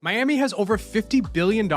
Miami has over $50 billion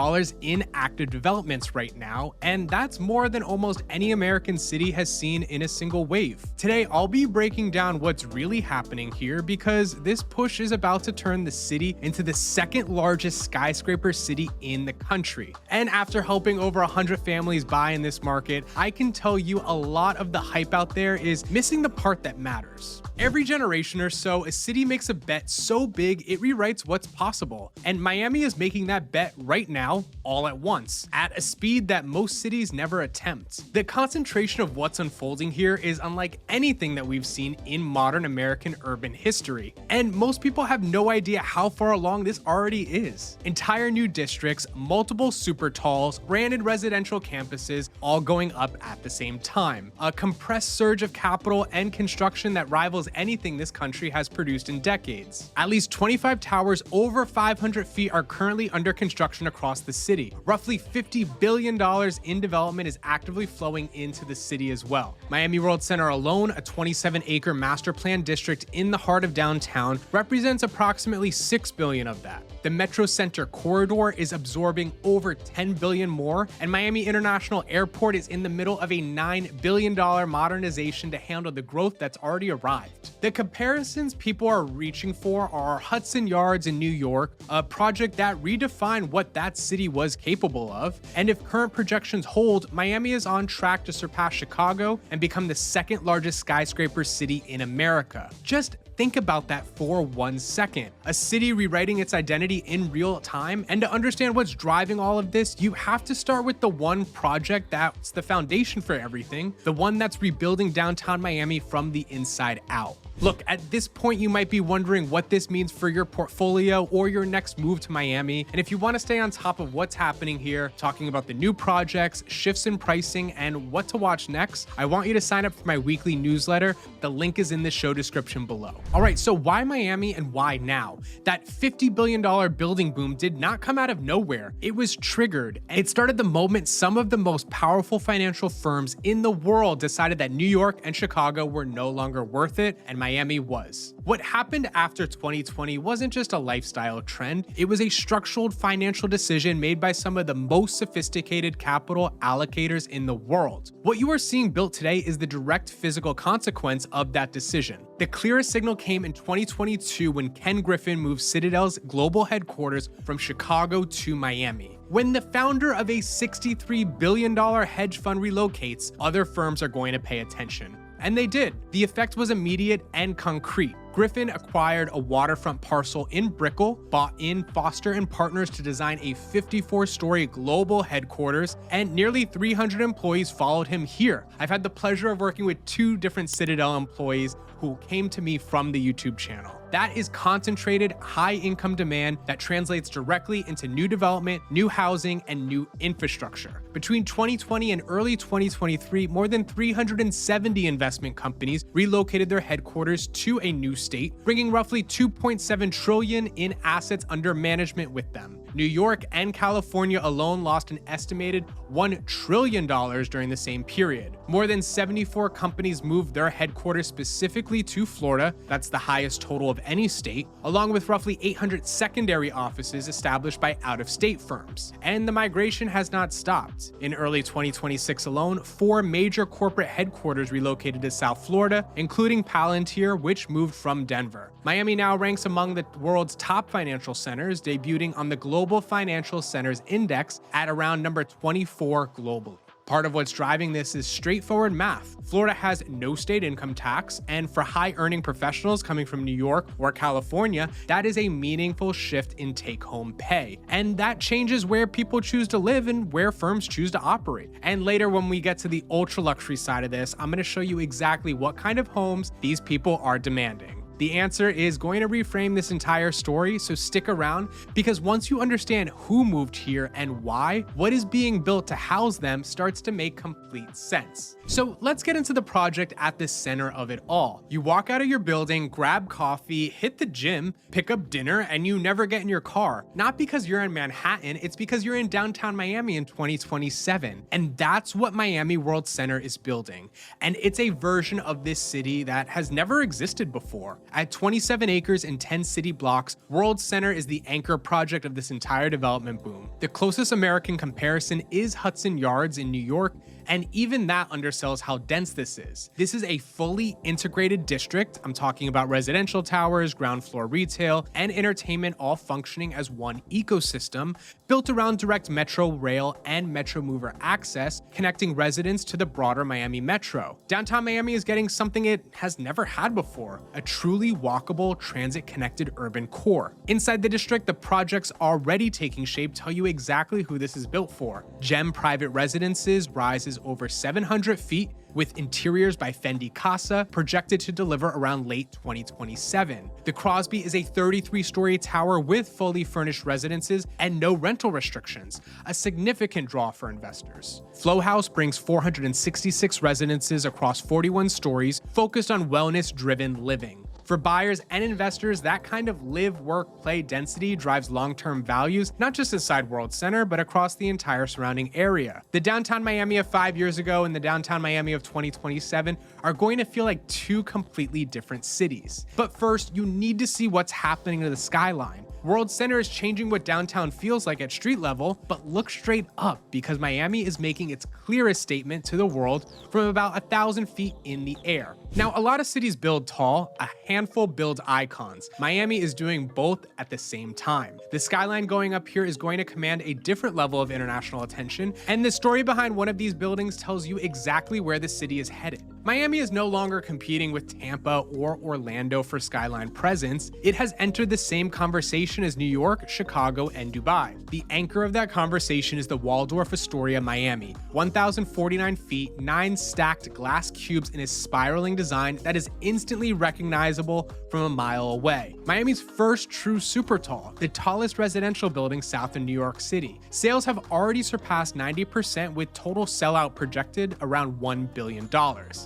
in active developments right now, and that's more than almost any American city has seen in a single wave. Today, I'll be breaking down what's really happening here because this push is about to turn the city into the second largest skyscraper city in the country. And after helping over 100 families buy in this market, I can tell you a lot of the hype out there is missing the part that matters. Every generation or so, a city makes a bet so big it rewrites what's possible. And Miami is making that bet right now, all at once, at a speed that most cities never attempt. The concentration of what's unfolding here is unlike anything that we've seen in modern American urban history. And most people have no idea how far along this already is. Entire new districts, multiple super talls, branded residential campuses, all going up at the same time. A compressed surge of capital and construction that rivals anything this country has produced in decades. At least 25 towers over 500 feet are currently under construction across the city. Roughly $50 billion in development is actively flowing into the city as well. Miami Worldcenter alone, a 27-acre master plan district in the heart of downtown, represents approximately $6 billion of that. The Metro Center corridor is absorbing over $10 billion more, and Miami International Airport is in the middle of a $9 billion modernization to handle the growth that's already arrived. The comparisons people are reaching for are Hudson Yards in New York, a project that redefined what that city was capable of, and if current projections hold, Miami is on track to surpass Chicago and become the second largest skyscraper city in America. Just think about that for 1 second. A city rewriting its identity in real time, and to understand what's driving all of this, you have to start with the one project that's the foundation for everything, the one that's rebuilding downtown Miami from the inside out. Look, at this point, you might be wondering what this means for your portfolio or your next move to Miami. And if you want to stay on top of what's happening here, talking about the new projects, shifts in pricing, and what to watch next, I want you to sign up for my weekly newsletter. The link is in the show description below. All right, so why Miami and why now? That $50 billion building boom did not come out of nowhere. It was triggered. It started the moment some of the most powerful financial firms in the world decided that New York and Chicago were no longer worth it, and Miami was. What happened after 2020 wasn't just a lifestyle trend, it was a structural financial decision made by some of the most sophisticated capital allocators in the world. What you are seeing built today is the direct physical consequence of that decision. The clearest signal came in 2022 when Ken Griffin moved Citadel's global headquarters from Chicago to Miami. When the founder of a $63 billion hedge fund relocates, other firms are going to pay attention. And they did. The effect was immediate and concrete. Griffin acquired a waterfront parcel in Brickell, bought in Foster & Partners to design a 54-story global headquarters, and nearly 300 employees followed him here. I've had the pleasure of working with 2 different Citadel employees who came to me from the YouTube channel. That is concentrated, high-income demand that translates directly into new development, new housing, and new infrastructure. Between 2020 and early 2023, more than 370 investment companies relocated their headquarters to a new state, bringing roughly $2.7 trillion in assets under management with them. New York and California alone lost an estimated $1 trillion during the same period. More than 74 companies moved their headquarters specifically to Florida, that's the highest total of any state, along with roughly 800 secondary offices established by out-of-state firms. And the migration has not stopped. In early 2026 alone, 4 major corporate headquarters relocated to South Florida, including Palantir, which moved from Denver. Miami now ranks among the world's top financial centers, debuting on the Global Financial Centers Index at around number 24 globally. Part of what's driving this is straightforward math. Florida has no state income tax, and for high-earning professionals coming from New York or California, that is a meaningful shift in take-home pay. And that changes where people choose to live and where firms choose to operate. And later, when we get to the ultra-luxury side of this, I'm going to show you exactly what kind of homes these people are demanding. The answer is going to reframe this entire story, so stick around, because once you understand who moved here and why, what is being built to house them starts to make complete sense. So let's get into the project at the center of it all. You walk out of your building, grab coffee, hit the gym, pick up dinner, and you never get in your car. Not because you're in Manhattan, it's because you're in downtown Miami in 2027. And that's what Miami Worldcenter is building. And it's a version of this city that has never existed before. At 27 acres and 10 city blocks, Worldcenter is the anchor project of this entire development boom. The closest American comparison is Hudson Yards in New York, and even that undersells how dense this is. This is a fully integrated district. I'm talking about residential towers, ground floor retail, and entertainment all functioning as one ecosystem, built around direct metro rail and metro mover access, connecting residents to the broader Miami metro. Downtown Miami is getting something it has never had before, a truly walkable, transit-connected urban core. Inside the district, the projects already taking shape tell you exactly who this is built for. Gem Private Residences rises over 700 feet, with interiors by Fendi Casa projected to deliver around late 2027. The Crosby is a 33-story tower with fully furnished residences and no rental restrictions, a significant draw for investors. Flow House brings 466 residences across 41 stories, focused on wellness-driven living. For buyers and investors, that kind of live, work, play density drives long-term values, not just inside Worldcenter, but across the entire surrounding area. The downtown Miami of 5 years ago and the downtown Miami of 2027 are going to feel like two completely different cities. But first, you need to see what's happening to the skyline. Worldcenter is changing what downtown feels like at street level, but look straight up because Miami is making its clearest statement to the world from about 1,000 feet in the air. Now, a lot of cities build tall, a handful build icons. Miami is doing both at the same time. The skyline going up here is going to command a different level of international attention, and the story behind one of these buildings tells you exactly where the city is headed. Miami is no longer competing with Tampa or Orlando for skyline presence. It has entered the same conversation as New York, Chicago, and Dubai. The anchor of that conversation is the Waldorf Astoria Miami, 1,049 feet, 9 stacked glass cubes in a spiraling design that is instantly recognizable from a mile away. Miami's first true super tall, the tallest residential building south of New York City. Sales have already surpassed 90% with total sellout projected around $1 billion.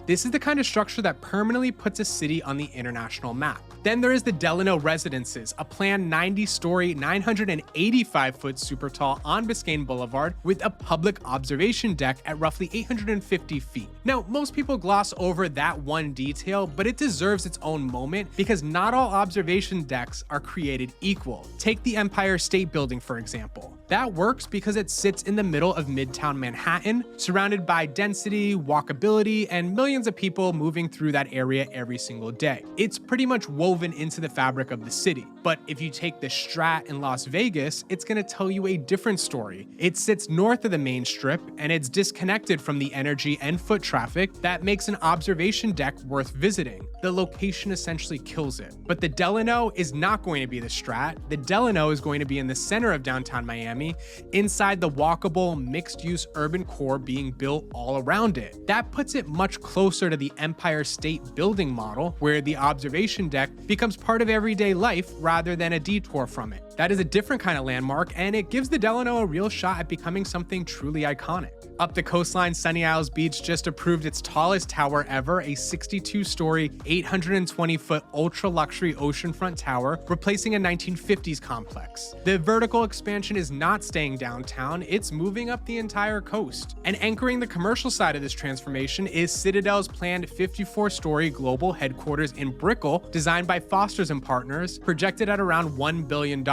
This is the kind of structure that permanently puts a city on the international map. Then there is the Delano Residences, a planned 90-story, 985-foot super tall on Biscayne Boulevard with a public observation deck at roughly 850 feet. Now, most people gloss over that one detail, but it deserves its own moment because not all observation decks are created equal. Take the Empire State Building, for example. That works because it sits in the middle of Midtown Manhattan, surrounded by density, walkability, and millions of people moving through that area every single day. It's pretty much woven into the fabric of the city. But if you take the Strat in Las Vegas, it's going to tell you a different story. It sits north of the main strip, and it's disconnected from the energy and foot traffic that makes an observation deck worth visiting. The location essentially kills it. But the Delano is not going to be the Strat. The Delano is going to be in the center of downtown Miami, inside the walkable, mixed-use urban core being built all around it. That puts it much closer to the Empire State Building model, where the observation deck becomes part of everyday life rather than a detour from it. That is a different kind of landmark, and it gives the Delano a real shot at becoming something truly iconic. Up the coastline, Sunny Isles Beach just approved its tallest tower ever, a 62-story, 820-foot ultra-luxury oceanfront tower, replacing a 1950s complex. The vertical expansion is not staying downtown, it's moving up the entire coast. And anchoring the commercial side of this transformation is Citadel's planned 54-story global headquarters in Brickell, designed by Foster's & Partners, projected at around $1 billion.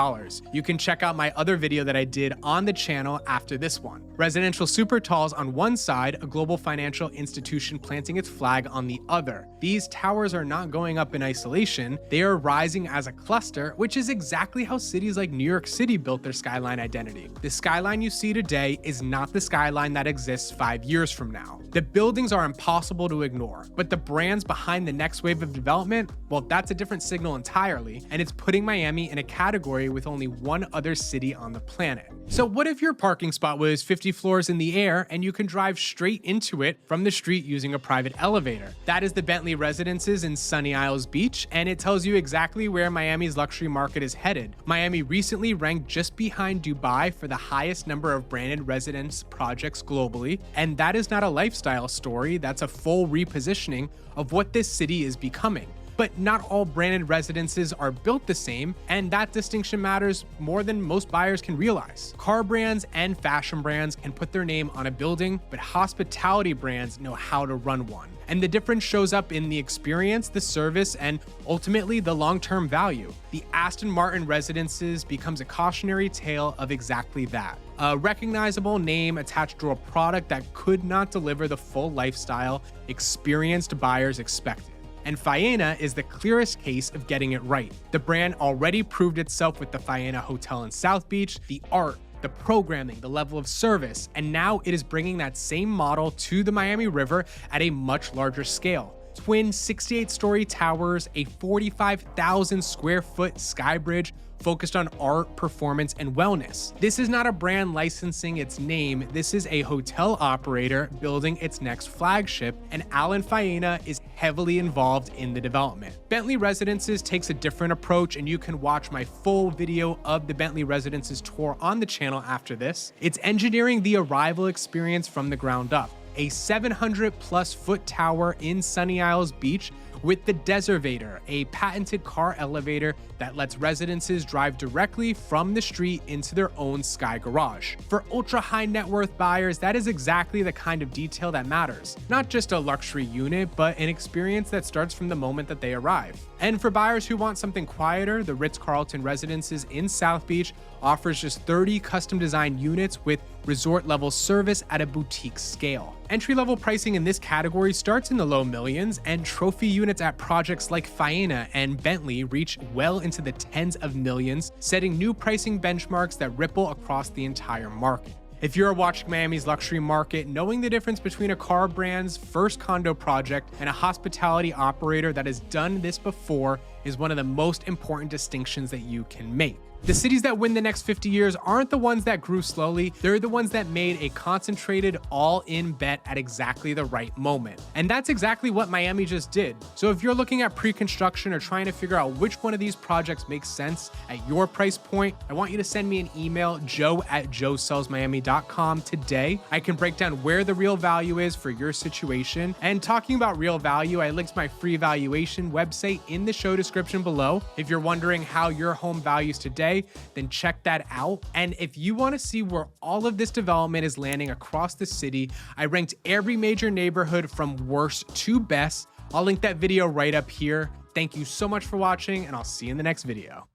You can check out my other video that I did on the channel after this one. Residential super talls on one side, a global financial institution planting its flag on the other. These towers are not going up in isolation, they are rising as a cluster, which is exactly how cities like New York City built their skyline identity. The skyline you see today is not the skyline that exists 5 years from now. The buildings are impossible to ignore, but the brands behind the next wave of development, well, that's a different signal entirely, and it's putting Miami in a category with only one other city on the planet. So what if your parking spot was 50 floors in the air and you can drive straight into it from the street using a private elevator? That is the Bentley Residences in Sunny Isles Beach, and it tells you exactly where Miami's luxury market is headed. Miami recently ranked just behind Dubai for the highest number of branded residence projects globally, and that is not a lifestyle story, that's a full repositioning of what this city is becoming. But not all branded residences are built the same, and that distinction matters more than most buyers can realize. Car brands and fashion brands can put their name on a building, but hospitality brands know how to run one. And the difference shows up in the experience, the service, and ultimately the long-term value. The Aston Martin Residences becomes a cautionary tale of exactly that. A recognizable name attached to a product that could not deliver the full lifestyle experienced buyers expected. And Faena is the clearest case of getting it right. The brand already proved itself with the Faena Hotel in South Beach, the art, the programming, the level of service, and now it is bringing that same model to the Miami River at a much larger scale. Twin 68-story towers, a 45,000 square foot sky bridge focused on art, performance, and wellness. This is not a brand licensing its name, this is a hotel operator building its next flagship, and Alan Faena is heavily involved in the development. Bentley Residences takes a different approach, and you can watch my full video of the Bentley Residences tour on the channel after this. It's engineering the arrival experience from the ground up. A 700+ foot tower in Sunny Isles Beach with the Deservator, a patented car elevator that lets residences drive directly from the street into their own sky garage. For ultra high net worth buyers, that is exactly the kind of detail that matters. Not just a luxury unit, but an experience that starts from the moment that they arrive. And for buyers who want something quieter, the Ritz-Carlton Residences in South Beach offers just 30 custom designed units with resort level service at a boutique scale. Entry-level pricing in this category starts in the low millions, and trophy units at projects like Faena and Bentley reach well into the tens of millions, setting new pricing benchmarks that ripple across the entire market. If you're watching Miami's luxury market, knowing the difference between a car brand's first condo project and a hospitality operator that has done this before is one of the most important distinctions that you can make. The cities that win the next 50 years aren't the ones that grew slowly, they're the ones that made a concentrated all-in bet at exactly the right moment. And that's exactly what Miami just did. So if you're looking at pre-construction or trying to figure out which one of these projects makes sense at your price point, I want you to send me an email, joe@joesellsmiami.com today. I can break down where the real value is for your situation. And talking about real value, I linked my free valuation website in the show description below. If you're wondering how your home values today, then check that out. And if you want to see where all of this development is landing across the city, I ranked every major neighborhood from worst to best. I'll link that video right up here. Thank you so much for watching, and I'll see you in the next video.